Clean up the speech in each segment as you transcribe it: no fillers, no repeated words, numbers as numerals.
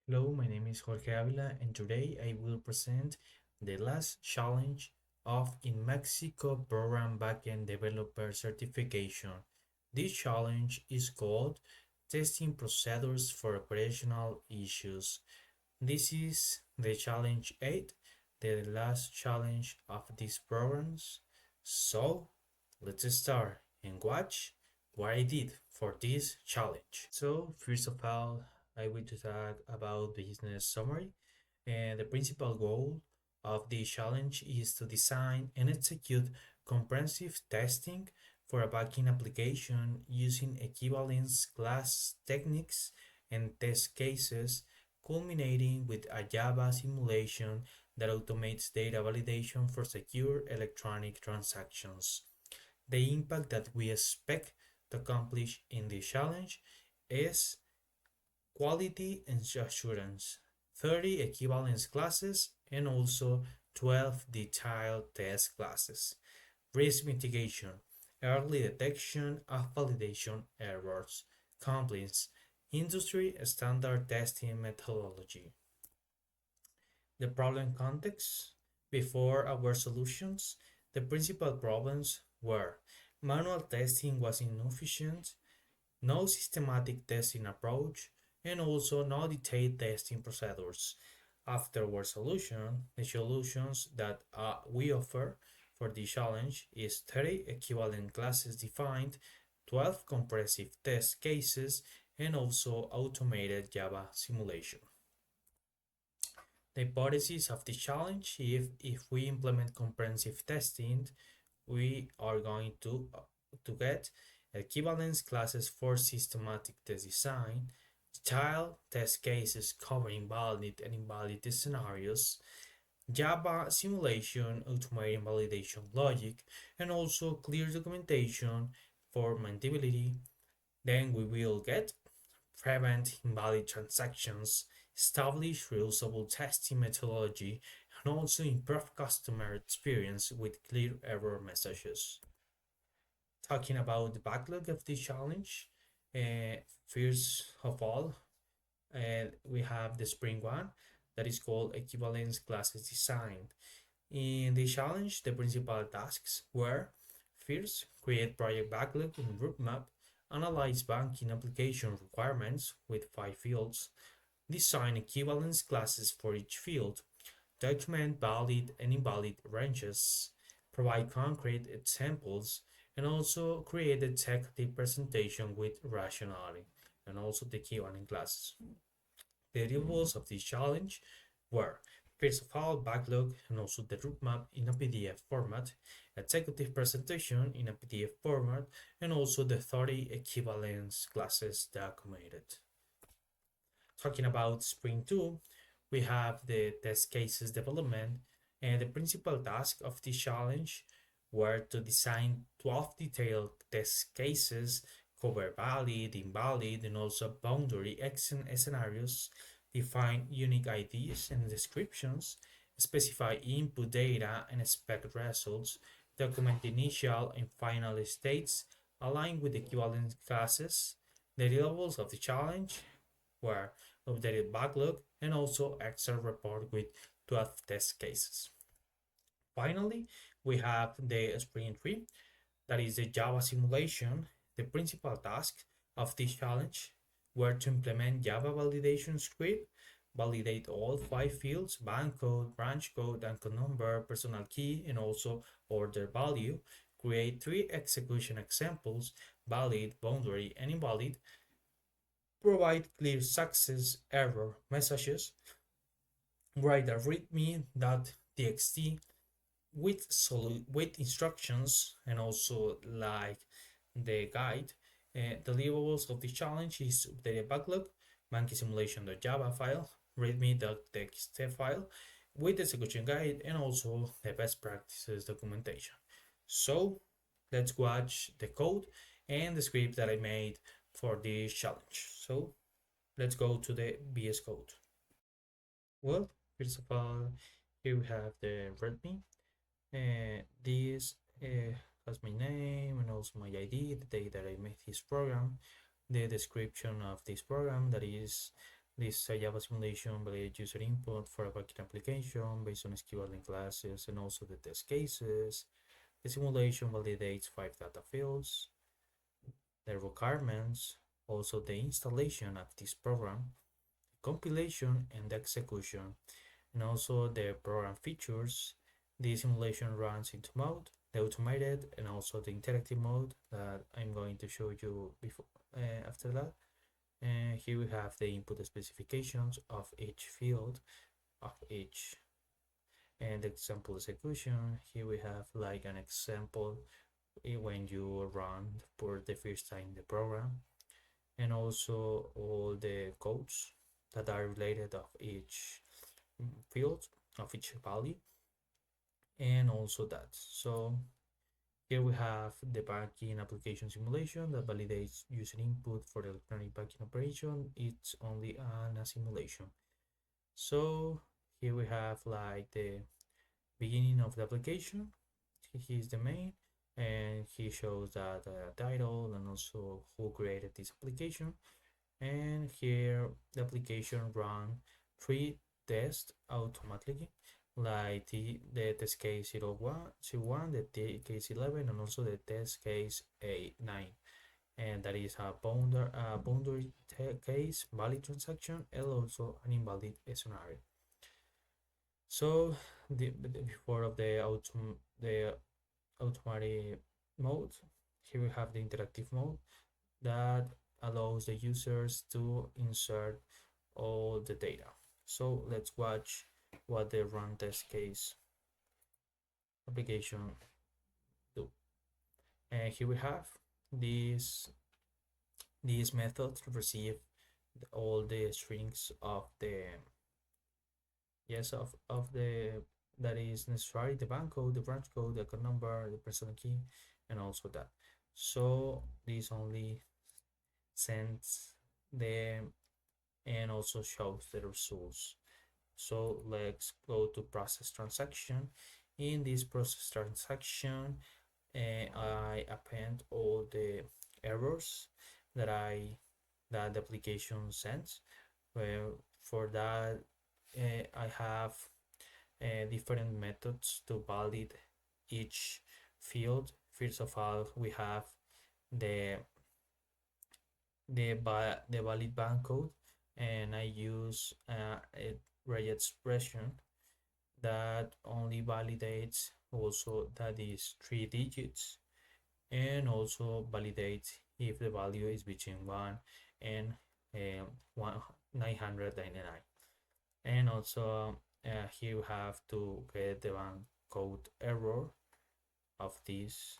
Hello, my name is Jorge Avila, and today I will present the last challenge of in Mexico program backend developer certification. This challenge is called Testing Procedures for Operational Issues. This is the challenge 8, the last challenge of these programs. So let's start and watch what I did for this challenge. So first of all, I will talk about business summary. And the principal goal of the challenge is to design and execute comprehensive testing for a backend application using equivalence class techniques and test cases, culminating with a Java simulation that automates data validation for secure electronic transactions. The impact that we expect to accomplish in this challenge is quality and assurance, 30 equivalence classes, and also 12 detailed test classes. Risk mitigation, early detection of validation errors, compliance, industry standard testing methodology. The problem context before our solutions, the principal problems were manual testing was inefficient, no systematic testing approach, and also no detailed testing procedures. After our solution, the solutions that we offer for the challenge is 30 equivalent classes defined, 12 comprehensive test cases, and also automated Java simulation. The hypothesis of the challenge, if we implement comprehensive testing, we are going to get equivalence classes for systematic test design, child test cases covering valid and invalid scenarios, Java simulation, automating validation logic, and also clear documentation for maintainability. Then we will get prevent invalid transactions, establish reusable testing methodology, and also improve customer experience with clear error messages. Talking about the backlog of this challenge, uh, first of all, we have the spring one that is called equivalence classes design. In the challenge, the principal tasks were first, create project backlog and roadmap, analyze banking application requirements with 5 fields, design equivalence classes for each field, document valid and invalid ranges, provide concrete examples, and also create a technical presentation with rationality, and also the Q&A classes. The deliverables of this challenge were first of all backlog and also the roadmap in a PDF format, executive presentation in a PDF format, and also the 30 equivalence classes documented. Talking about Spring 2, we have the test cases development, and the principal task of this challenge were to design 12 detailed test cases, cover valid, invalid, and also boundary scenarios, define unique IDs and descriptions, specify input data and expect results, document initial and final states, align with equivalent classes. The deliverables of the challenge were updated backlog and also Excel report with 12 test cases. Finally, we have the Sprint 3, that is the Java simulation. The principal task of this challenge were to implement Java validation script, validate all 5 fields, bank code, branch code, and number, personal key, and also order value, create 3 execution examples, valid, boundary, and invalid, provide clear success error messages, write a readme.txt with instructions and also like the guide. Deliverables of the challenge is the backlog, monkey simulation.java file, readme.txt file with the execution guide and also the best practices documentation. So let's watch the code and the script that I made for this challenge. So let's go to the VS Code. Well, first of all, here we have the README. This has my name and also my ID, the day that I made this program, the description of this program, that is This is a Java simulation validates user input for a backend application based on equivalent classes and also the test cases. The simulation validates 5 data fields, the requirements, also the installation of this program, compilation and the execution, and also the program features. The simulation runs into mode, the automated and also the interactive mode that I'm going to show you before after that. And here we have the input specifications of each field, of each and example execution. Here we have like an example when you run for the first time the program, and also all the codes that are related of each field, of each value, and also that. So here we have the banking application simulation that validates user input for the electronic banking operation. It's only a simulation. So here we have like the beginning of the application. He's the main, and he shows that title and also who created this application. And here the application run 3 tests automatically, like the test case 01, the case 11, and also the test case A9. And that is a boundary case, valid transaction, and also an invalid scenario. So before of the automatic mode, here we have the interactive mode that allows the users to insert all the data. So let's watch what the run test case application do. And here we have this method receive all the strings of the of the that is necessary, the bank code, the branch code, the account number, the personal key, and also that. So this only sends the and also shows the results. So let's go to process transaction. In this process transaction, I append all the errors that the application sends. Well, for that, I have different methods to validate each field. First of all, we have the the valid bank code, and I use a ray expression that only validates also that is 3 digits, and also validates if the value is between 1 and 999. And also here you have to get the bank code error of this.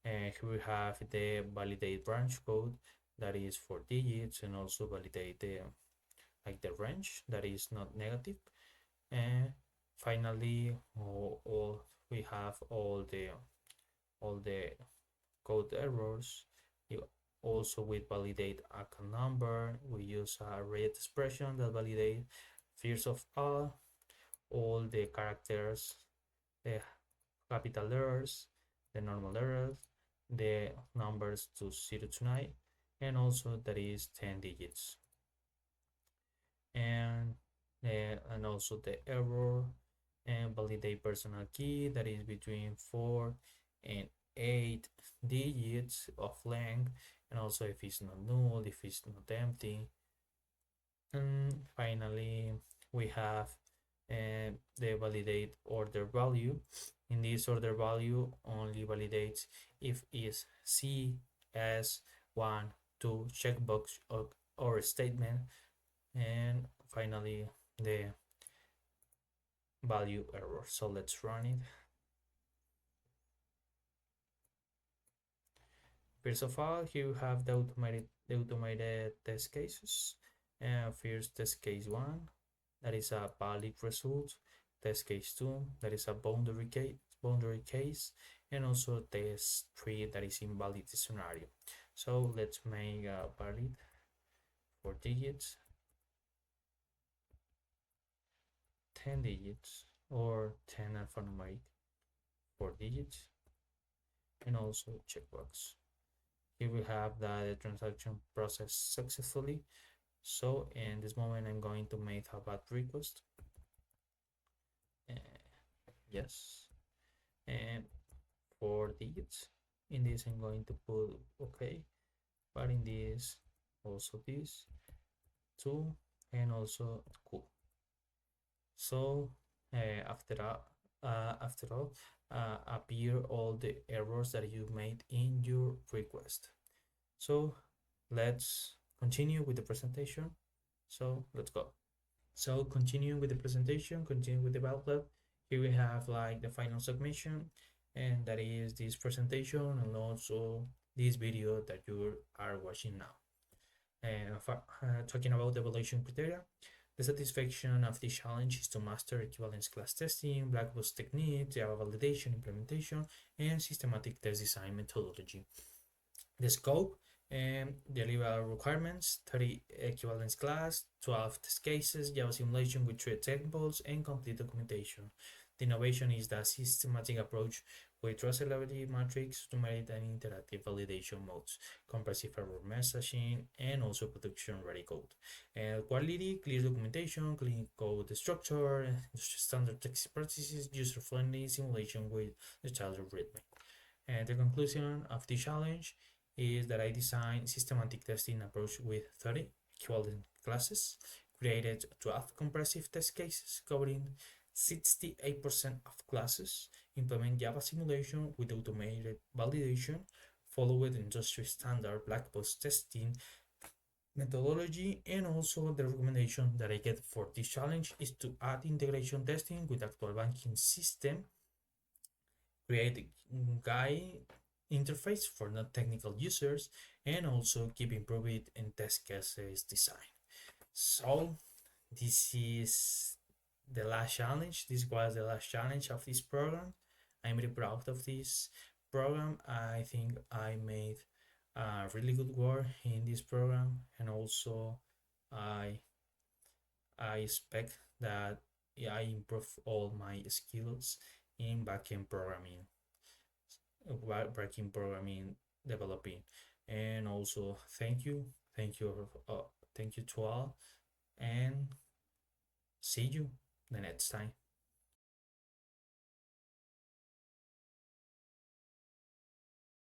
And here we have the validate branch code that is 4 digits, and also validate the like the range that is not negative. And finally, we have all the code errors. You also with validate account number, we use a array expression that validate first of all the characters, the capital errors, the normal errors, the numbers to 0 to 9, and also that is 10 digits. And also the error, and validate personal key that is between 4 and 8 digits of length, and also if it's not null, if it's not empty. And finally we have the validate order value. In this order value only validates if is C, S, 1, 2 checkbox or statement. And finally the value error. So let's run it. First of all, here you have the automated test cases. First test case 1, that is a valid result. Test case 2, that is a boundary case, and also test 3, that is invalid scenario. So let's make a valid 4 digits, 10 digits, or 10 alphanumeric 4 digits, and also checkbox. Here we have that the transaction processed successfully, So in this moment, I'm going to make a bad request. Uh, yes. And for this, in this, I'm going to put okay, but in this, also this, two, and also cool. So after all, appear all the errors that you made in your request. So let's continue with the presentation. So let's go. So continuing with the presentation, continuing with the backlog, here we have like the final submission, and that is this presentation and also this video that you are watching now. And talking about the evaluation criteria, the satisfaction of this challenge is to master equivalence class testing, black box techniques, Java validation, implementation, and systematic test design methodology. The scope and deliverable requirements: 30 equivalence class, 12 test cases, Java simulation with 3 examples, and complete documentation. The innovation is the systematic approach with traceability matrix, numeric and interactive validation modes, compressive error messaging, and also production ready code. And quality, clear documentation, clean code structure, standard text practices, user friendly simulation with the standard README. And the conclusion of the challenge is that I designed systematic testing approach with 30 equivalent classes, created 12 compressive test cases covering 68% of classes, implement Java simulation with automated validation, followed industry standard black box testing methodology, and also the recommendation that I get for this challenge is to add integration testing with actual banking system, create a guide interface for non-technical users, and also keep improving in test cases design. So this is the last challenge. This was the last challenge of this program. I'm really proud of this program. I think I made really good work in this program, and also I I expect that I improve all my skills in backend programming, backend programming developing. And also thank you, thank you to all, and see you the next time.